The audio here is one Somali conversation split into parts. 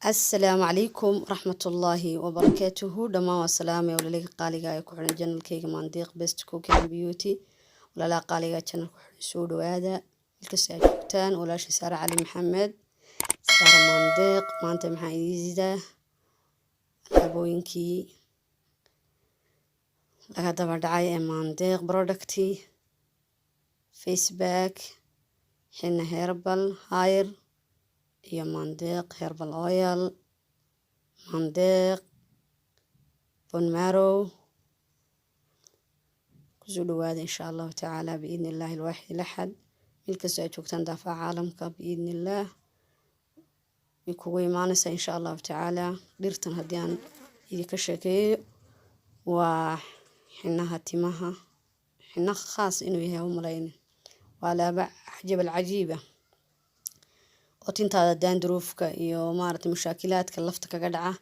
السلام عليكم ورحمة الله وبركاته. دما والسلام ولا لك قالي كحنا جنة الكيك منديق بيست كوكين بيوتي ولا لا قالي جنة سود وهذا الكساجتان ولا شي سارة علي محمد سارة منديق ما أنت محايزة أبوينكي لقد دعاية منديق برودكتي فيسباك حنا هيربل هاير iyo mandeeq herbal oil mandeeq bone marrow kusoo dhawaada insha Allah taala باذن الله الواحد الاحد milkaas ay joogtaan daafaca caalamka باذن الله kugu imaanaysa insha Allah taala dhirtan hadii aan idinka sheekeeyo waa xinaha timaha xina khaas inuu yahay umaleyn waa laaba jabal cajiiba وتنتهى داندروفك iyo maartay mushaakilaadka lafta kaga dhaca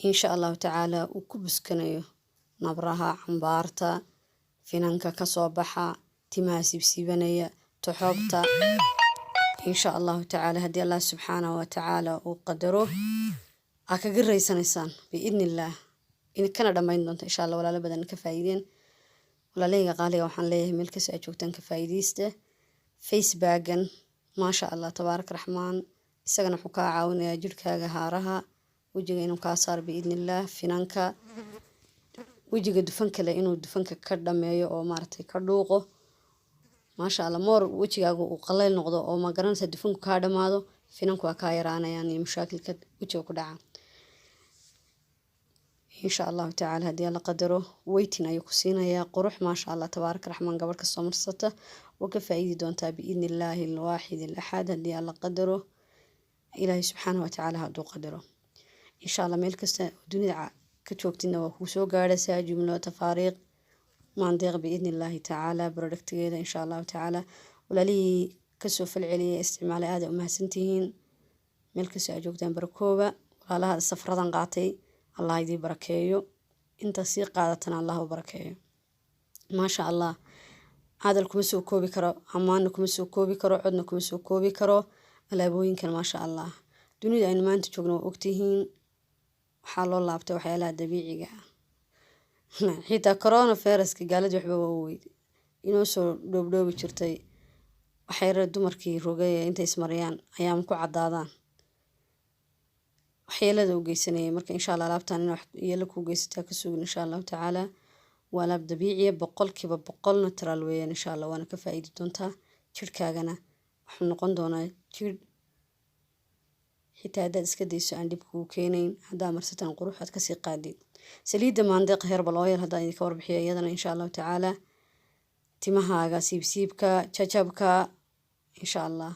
insha Allah taala uu ku buskanayo nabraha cambaarta finanka ka soo baxa timaha sibsibanaya toxobta insha Allah taala hadii Allah subhanahu wa taala uu qadaro aka gareysanaysan biidnillah in kana dhamayn doonto insha Allah walaalo badan ka faa'iideen walaalayga qaaliga waxaan leeyahay meel kasta ay joogtaan ka faa'iideysta facebookan ما شاء الله تبارك الرحمن isagana wuxuu ka caawinayaa jirkaaga haaraha wajiga inuu ka saar biidin Allah finanka wajiga dufanka leh inuu dufanka ka dhameeyo oo maartay ka dhuuqo ma sha Allah moor wajigaaga uu qaleel noqdo oo ma garanaysa dufanku ka dhamaado finanku waa ka yaraanayaan iyo mushaakilka wajiga ku dhaca insha Allah taala hadii la qadaro weytin ayuu ku siinayaa qurux ma sha Allah تبارك الرحمن gabar ka soo marsata وكفايدي دونتا بإذن الله الواحد الأحد اللي الله قدره إلهي سبحانه وتعالى هدو قدره إن شاء الله ملك دنيا كتوقتنا وكوسو قارسة جملة تفاريق ما ندير بإذن الله تعالى برودكت جيدا إن شاء الله تعالى ولا لي كسو في العليا استعمال هذا وما سنتين ملك سأجوقتين بركوبة ولا لها السفرة قاطي الله يدي بركيو انت سيق قادتنا الله بركيو ما شاء الله هذا الكم سو كوبي كرو عمان كم سو كوبي كرو عدنا كم سو كوبي كرو الأبوين كان ما شاء الله دنيا إن ما أنت تجونا وقتهين حال الله بتوع حيالها دبيعي حتى كورونا فيروس كقالت يحبوا وويد إنه سو دوب شرتي وحير الدمر كي رجية أنت اسمريان أيامكو عضادان وحيلا ذو جيسني مرك إن شاء الله لابتان إنه يلكو جيستها كسوق إن شاء الله تعالى ولا بدبيعية بقول كيف بقولنا ترى الوين إن شاء الله وأنا كفايدة دونتها شركاجنا وحنا نقول دونا شر حتى هذا إسكديس عندي بكوكينين هذا مرستان قروح هاد كسي قادي سليد ما عندك هيرب الأويل هذا يكور بحياة يدنا إن شاء الله تعالى تمها سيبكا تشابكا إن شاء الله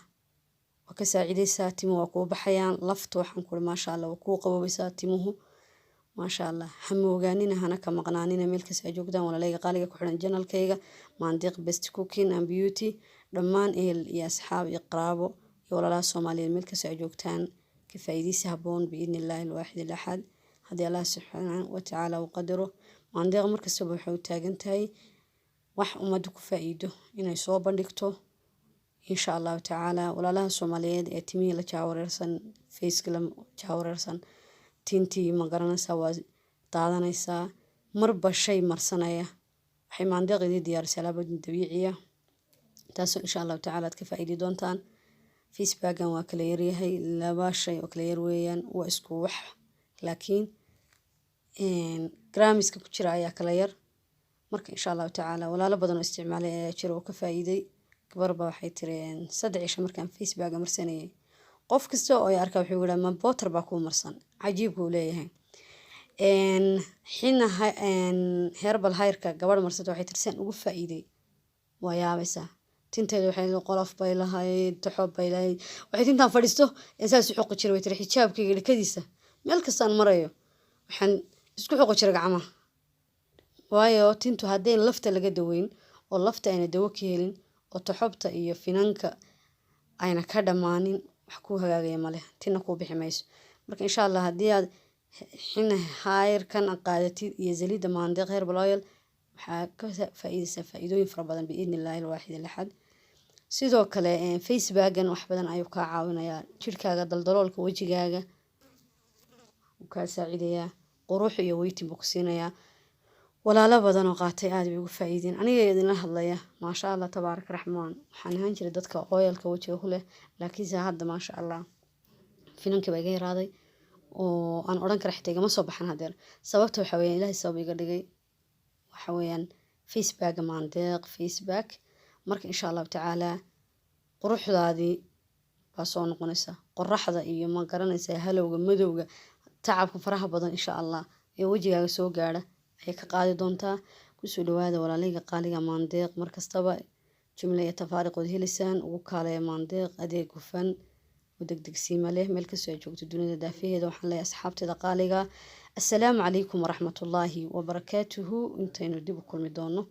وكساعدي ساتمو وكو بحيان لفت وحنقول ما شاء الله وكو قبو بساتموه ما شاء الله حموغانينا هنا كمقنانينا ملكس أجوكدان ولا ليga qaaliga ku xiran channelkayga maandiq best cooking and beauty dhamaan ehel iyo asxaab iyo qaraabo iyo walaalaha Soomaaliyeed milkas ay joogtaan ka faa'iideysi haboon biidnillah الواحد الأحد hadii Allah subhanahu wa ta'ala uu qadaro maandiq markasta waxay u taagan tahay wax umadu ku faa'iido inay soo bandhigto insha Allah ta'ala walaalaha Soomaaliyeed ee timihi la jaawarsan face la jaawarsan tintii ma garanaysaa waa daadanaysaa marba shay marsanaya waxay maandeeqdii diyaarisay alaabooyin dabiiciya taasoo insha Allah ta'ala ka faa'iidi doontaan facebookan waa kala yaryahay laba shay oo kala yar weeyaan waa isku wax laakiin gramiska ku jira ayaa kala yar marka insha Allah ta'ala walaalo badan oo isticmaalay ayaa jira oo ka faa'iiday gabarba waxay tireen 3 cisho markaan facebooka marsanayay qof kasta oo ay arkaa wuxuu yiraahdaa ma butter ba ku marsan cajiib uu leeyahay xina herbal hairka gabadh marsada waxay tirsan ugu faa'iiday waa yaabaysa tinteedu waxay qolof bay lahayd toxob bay lahayd waxay tintaan fadhiisto insaas xuqo jiray way tir xijaabkayga dhakadiisa meel kastaan marayo waxaan isku xuqo jiray gacmaha waayo tintu hadeen lafta laga daweyn oo lafta ayna dawo ka helin oo toxobta iyo finanka ayna ka dhamaanin wax ku hagaagaya male tina ku bixi mayso marka insha Allah hadii aad xina hayr kan qaadatid iyo zalida maandeeq herbal oil waxa ka faa'iideysa faa'iidooyin fara badan biidnillah الواحد الأحد sidoo kale facebookan wax badan ayuu ka caawinayaa jirkaaga daldaloolka wajigaaga kaa saacidayaa qurux iyo weytin buu ku siinayaa walaalo badan oo qaatay aad bay ugu faa'iideen aniga idinla hadlaya maasha allah tabaarak raxmaan waxaan ahaan jiray dadka oilka wajiga ku leh laakiinse hadda maasha allah finankii baa iga yaraaday oo aan odhan kara xitaa igama soo baxan hadeer sababta waxa weeyaan ilaahay sabab iga dhigay waxa weeyaan faceback maandeeq faceback marka insha allahu tacaala quruxdaadii baa soo noqonaysa qoraxda iyo ma garanaysaa halowga madowga tacabka faraha badan insha allah ee wejigaaga soo gaadha ayay ka qaadi doontaa kusoo dhawaada walaalayga qaaliga maandeeq markastaba jumla iyo tafaariqood helisaan ugu kaaleeya maandeeq adeeg hufan ودقدقسيمة له ملك سوى الدنيا دافيه ده وحنا لي أصحاب تدقاليقا السلام عليكم ورحمة الله وبركاته انتين رديبوا كل مدونه